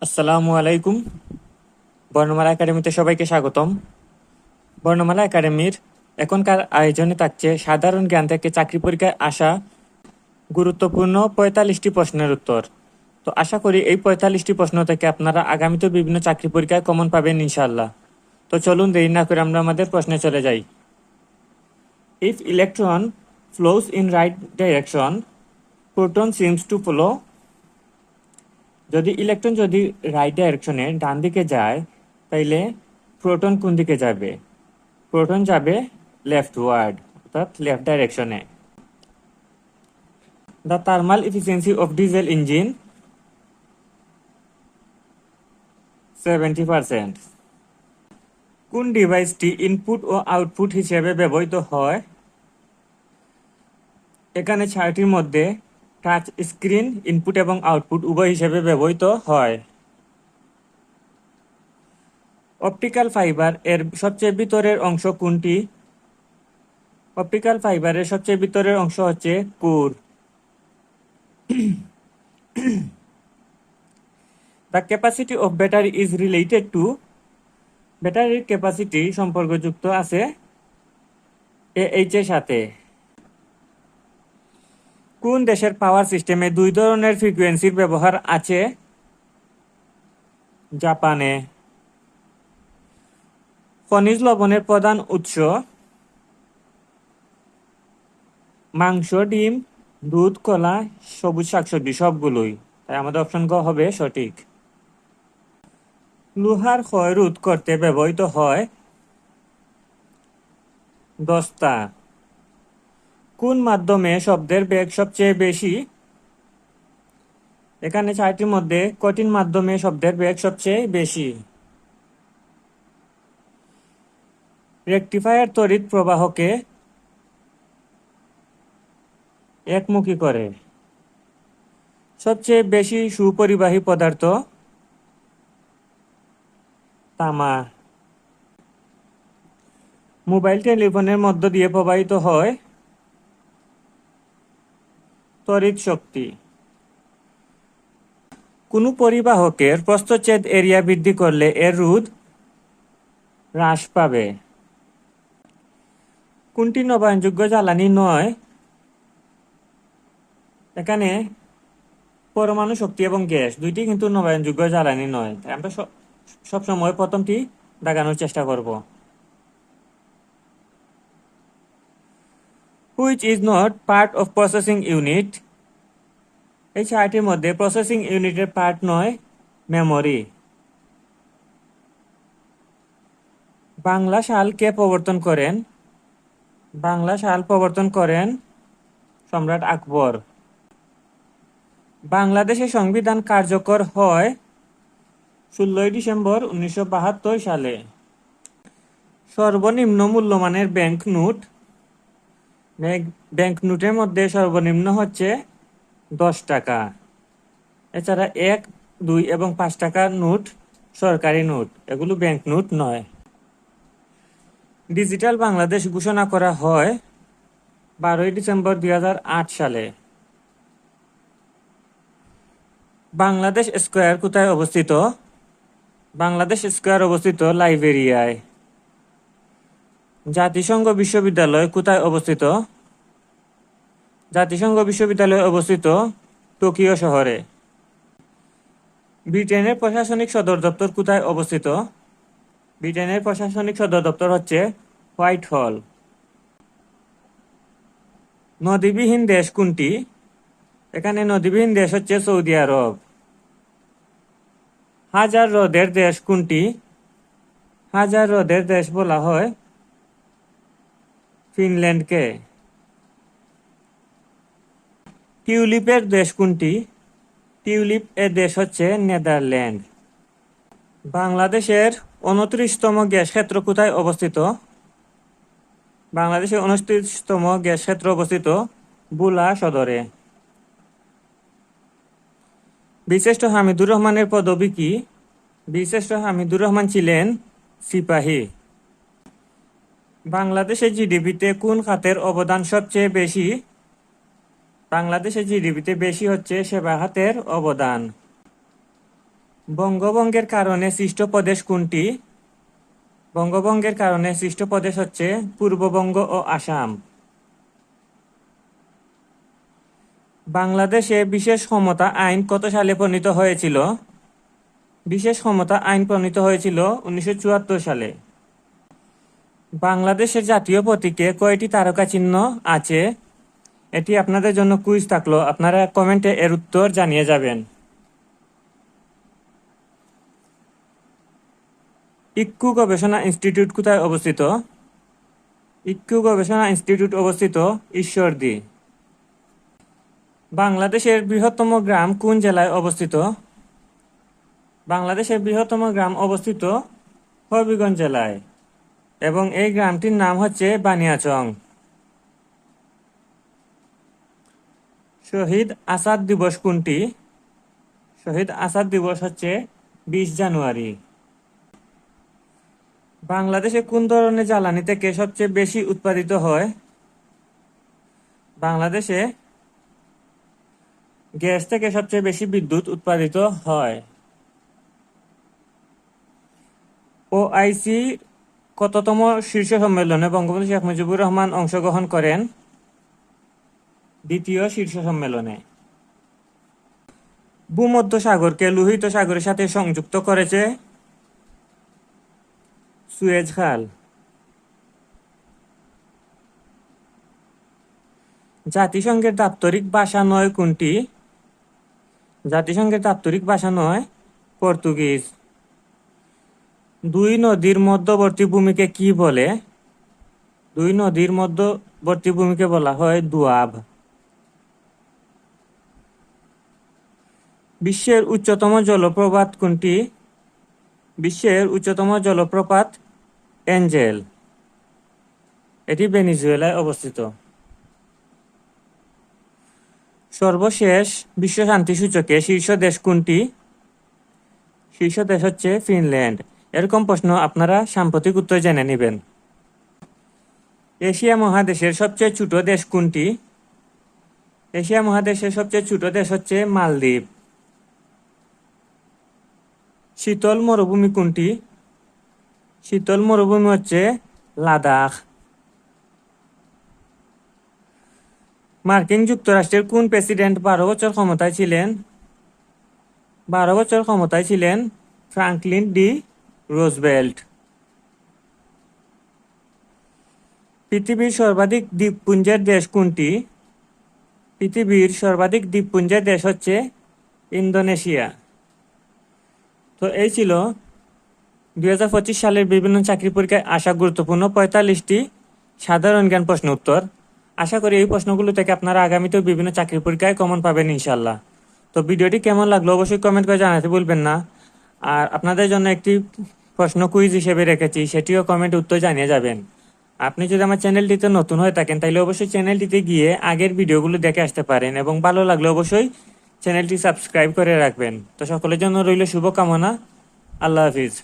আসসালামু আলাইকুম। বর্ণমালা একাডেমিতে সবাইকে স্বাগতম। বর্ণমালা একাডেমির এখনকার আয়োজনে থাকছে সাধারণ জ্ঞান থেকে চাকরি পরীক্ষায় আসা গুরুত্বপূর্ণ ৪৫টি প্রশ্নের উত্তর। তো আশা করি এই ৪৫টি প্রশ্ন থেকে আপনারা আগামীতে বিভিন্ন চাকরি পরীক্ষায় কমন পাবেন ইনশাআল্লাহ। তো চলুন দেরি না করে আমরা আমাদের প্রশ্নে চলে যাই। If electron flows in right direction, proton seems to follow. যদি ইলেকট্রন রাইট ডাইরেকশনে ডান দিকে যায়, তাইলে প্রোটন কোন দিকে যাবে? প্রোটন যাবে লেফটওয়ার্ড, অর্থাৎ লেফট ডাইরেকশনে। The thermal efficiency of diesel engine 70%। কোন ডিভাইসটি ইনপুট ও আউটপুট হিসেবে ব্যবহৃত হয়? এখানে ৬টির মধ্যে টাচ স্ক্রিন ইনপুট এবং আউটপুট উভয় হিসেবে ব্যবহৃত হয়। অপটিক্যাল ফাইবার এর সবচেয়ে ভিতরের অংশ কোনটি? অপটিক্যাল ফাইবারের সবচেয়ে ভিতরের অংশ হচ্ছে core. The capacity of battery is related to. ব্যাটারির ক্যাপাসিটি সম্পর্কযুক্ত আছে এইচ এর সাথে। কোন দেশের পাওয়ার সিস্টেমে দুই ধরনের ফ্রিকোয়েন্সির ব্যবহার আছে? জাপানে। খনিজ লবণের প্রধান উৎস? মাংস, ডিম, দুধ, কলা, সবুজ শাকসবজি সবগুলোই। তাই আমাদের অপশন গ হবে সঠিক। লোহার ক্ষয় রোধ করতে ব্যবহৃত হয় দস্তা। কোন মাধ্যমে শব্দের বেগ সবচেয়ে বেশি? এখানে ৪টির মধ্যে কঠিন মাধ্যমে শব্দের বেগ সবচেয়ে বেশি? রেকটিফায়ার তড়িৎ প্রবাহকে একমুখী করে। সবচেয়ে বেশি সুপরিবাহী পদার্থ? তামা। মোবাইল টেলিফোনের মধ্য দিয়ে প্রবাহিত হয় তড়িৎ শক্তি। কোনো পরিবাহকের প্রস্থচ্ছেদ এরিয়া বৃদ্ধি করলে এর রোধ হ্রাস পাবে। কোনটি নবায়নযোগ্য জ্বালানি নয়? এখানে পরমাণু শক্তি এবং গ্যাস দুইটি কিন্তু নবায়নযোগ্য জ্বালানি নয়। তাই আমরা সবসময় প্রথমটি দাগানোর চেষ্টা করব। Which is not part of processing unit? এই ৬টির মধ্যে প্রসেসিং ইউনিটের পার্ট নয় মেমোরি। বাংলা সাল কে প্রবর্তন করেন? বাংলা সাল প্রবর্তন করেন সম্রাট আকবর। বাংলাদেশের সংবিধান কার্যকর হয় ১৬ই ডিসেম্বর ১৯৭২ সালে। সর্বনিম্ন মূল্যমানের ব্যাংক নোট? ব্যাংক নোটের মধ্যে সর্বনিম্ন হচ্ছে ১০ টাকা। এছাড়া ১, ২ এবং ৫ টাকার নোট সরকারি নোট, এগুলো ব্যাংক নোট নয়। ডিজিটাল বাংলাদেশ ঘোষণা করা হয় ১২ই ডিসেম্বর ২০০৮ সালে। বাংলাদেশ স্কয়ার কোথায় অবস্থিত? বাংলাদেশ স্কয়ার অবস্থিত লাইবেরিয়ায়। জাতিসংঘ বিশ্ববিদ্যালয় কোথায় অবস্থিত? জাতিসংঘ বিশ্ববিদ্যালয় অবস্থিত টোকিও শহরে। ব্রিটেনের প্রশাসনিক সদর দপ্তর কোথায় অবস্থিত? ব্রিটেনের প্রশাসনিক সদর দপ্তর হচ্ছে হোয়াইট হল। নদীবিহীন দেশ কোনটি? এখানে নদীবিহীন দেশ হচ্ছে সৌদি আরব। হাজার হ্রদের দেশ কোনটি? হাজার হ্রদের দেশ বলা হয় ফিনল্যান্ডকে। টিউলিপের দেশ কোনটি? টিউলিপ এর দেশ হচ্ছে নেদারল্যান্ড। বাংলাদেশের ২৯তম গ্যাস ক্ষেত্র কোথায় অবস্থিত? বাংলাদেশের ২৯তম গ্যাস ক্ষেত্র অবস্থিত ভোলা সদরে। বীরশ্রেষ্ঠ হামিদুর রহমানের পদবী কি? বীরশ্রেষ্ঠ হামিদুর রহমান ছিলেন সিপাহী। বাংলাদেশের জিডিপিতে কোন খাতের অবদান সবচেয়ে বেশি? বাংলাদেশের জিডিপিতে বেশি হচ্ছে সেবা খাতের অবদান। বঙ্গভঙ্গের কারণে সৃষ্ট প্রদেশ কোনটি? বঙ্গভঙ্গের কারণে সৃষ্ট প্রদেশ হচ্ছে পূর্ববঙ্গ ও আসাম। বাংলাদেশে বিশেষ ক্ষমতা আইন কত সালে প্রণীত হয়েছিল? বিশেষ ক্ষমতা আইন প্রণীত হয়েছিল 1974 সালে। বাংলাদেশের জাতীয় প্রতীকে কয়টি তারকা চিহ্ন আছে? এটি আপনাদের জন্য কুইজ থাকলো, আপনারা কমেন্টে এর উত্তর জানিয়ে যাবেন। ইক্কু গবেষণা ইনস্টিটিউট কোথায় অবস্থিত? ইক্কু গবেষণা ইনস্টিটিউট অবস্থিত ঈশ্বরদী। বাংলাদেশের বৃহত্তম গ্রাম কোন জেলায় অবস্থিত? বাংলাদেশের বৃহত্তম গ্রাম অবস্থিত হবিগঞ্জ জেলায় এবং এই গ্রামটির নাম হচ্ছে বানিয়াচং। শহীদ আসাদ দিবস কোনটি? শহীদ আসাদ দিবস হচ্ছে 20 জানুয়ারি। বাংলাদেশে কোন ধরনের জ্বালানি থেকে সবচেয়ে বেশি উৎপাদিত হয়? বাংলাদেশে গ্যাস থেকে সবচেয়ে বেশি বিদ্যুৎ উৎপাদিত হয়। ওআইসি কততম শীর্ষ সম্মেলনে বঙ্গবন্ধু শেখ মুজিবুর রহমান অংশগ্রহণ করেন? দ্বিতীয় শীর্ষ সম্মেলনে। ভূমধ্যসাগরকে লোহিত সাগরের সাথে সংযুক্ত করেছে সুয়েজ খাল। জাতিসংঘের দাপ্তরিক ভাষা নয় কোনটি? জাতিসংঘের দাপ্তরিক ভাষা নয় পর্তুগিজ। দুই নদীর মধ্যবর্তী ভূমিকে কি বলে? দুই নদীর মধ্যবর্তী ভূমিকে বলা হয় দোয়াব। বিশ্বের উচ্চতম জলপ্রপাত কোনটি? বিশ্বের উচ্চতম জলপ্রপাত এঞ্জেল। এটি ভেনেজুয়েলায় অবস্থিত। সর্বশেষ বিশ্ব শান্তি সূচকে শীর্ষ দেশ কোনটি? শীর্ষ দেশ হচ্ছে ফিনল্যান্ড। এরকম প্রশ্ন আপনারা সাম্প্রতিক উত্তর জেনে নেবেন। এশিয়া মহাদেশের সবচেয়ে ছোট দেশ কোনটি? এশিয়া মহাদেশের সবচেয়ে ছোট দেশ হচ্ছে মালদ্বীপ। শীতল মরুভূমি কোনটি? শীতল মরুভূমি হচ্ছে লাদাখ। মার্কিন যুক্তরাষ্ট্রের কোন প্রেসিডেন্ট 12 বছর ক্ষমতায় ছিলেন? 12 বছর ক্ষমতায় ছিলেন ফ্রাঙ্কলিন ডি রুজভেল্ট। পৃথিবীর সর্বাধিক দ্বীপপুঞ্জের দেশ কোনটি? পৃথিবীর সর্বাধিক দ্বীপপুঞ্জের দেশ হচ্ছে ইন্দোনেশিয়া। তো এই ছিল 2025 সালের বিভিন্ন চাকরি পরীক্ষায় আসা গুরুত্বপূর্ণ 45টি সাধারণ জ্ঞান প্রশ্ন উত্তর। আশা করি এই প্রশ্নগুলো থেকে আপনারা আগামীতেও বিভিন্ন চাকরি পরীক্ষায় কমন পাবেন ইনশাল্লাহ। তো ভিডিওটি কেমন লাগলো অবশ্যই কমেন্ট করে জানাতে ভুলবেন না। আর আপনাদের জন্য একটি প্রশ্ন কুইজ হিসেবে রেখেছি, সেটিও কমেন্ট উত্তর জানিয়ে যাবেন। আপনি যদি আমার চ্যানেলটিতে নতুন হয়ে থাকেন তাহলে অবশ্যই চ্যানেলটিতে গিয়ে আগের ভিডিওগুলো দেখে আসতে পারেন এবং ভালো লাগলে অবশ্যই চ্যানেলটি সাবস্ক্রাইব করে রাখবেন। তো সকলের জন্য রইল শুভকামনা। আল্লাহ হাফিজ।